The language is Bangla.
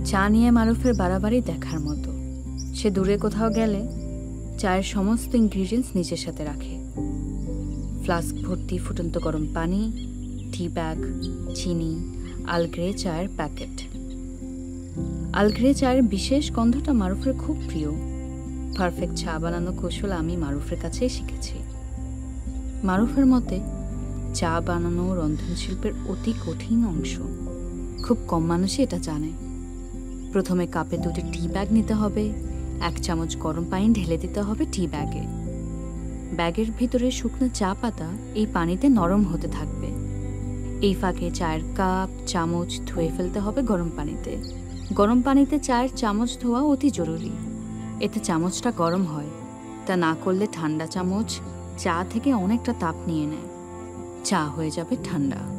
চা নিয়ে মারুফের বাড়াবাড়ি দেখার মতো। সে দূরে কোথাও গেলে চায়ের সমস্ত ইনগ্রিডিয়েন্টস নিজের সাথে রাখে। ফ্লাস্ক ভর্তি ফুটন্ত গরম পানি, টি ব্যাগ, চিনি, আলগ্রে চায়ের প্যাকেট। আলগ্রে চায়ের বিশেষ গন্ধটা মারুফের খুব প্রিয়। পারফেক্ট চা বানানো কৌশল আমি মারুফের কাছেই শিখেছি। মারুফের মতে চা বানানো রন্ধনশিল্পের অতি কঠিন অংশ। খুব কম মানুষই এটা জানে। প্রথমে কাপে 2টি টি ব্যাগ নিতে হবে, 1 চামচ গরম পানি ঢেলে দিতে হবে টি ব্যাগে। ব্যাগের ভিতরে শুকনো চা পাতা এই পানিতে নরম হতে থাকবে। এই ফাঁকে চায়ের কাপ চামচ ধুয়ে ফেলতে হবে গরম পানিতে। গরম পানিতে চায়ের চামচ ধোয়া অতি জরুরি। এতে চামচটা গরম হয়। তা না করলে ঠান্ডা চামচ চা থেকে অনেকটা তাপ নিয়ে নেয়, চা হয়ে যাবে ঠান্ডা।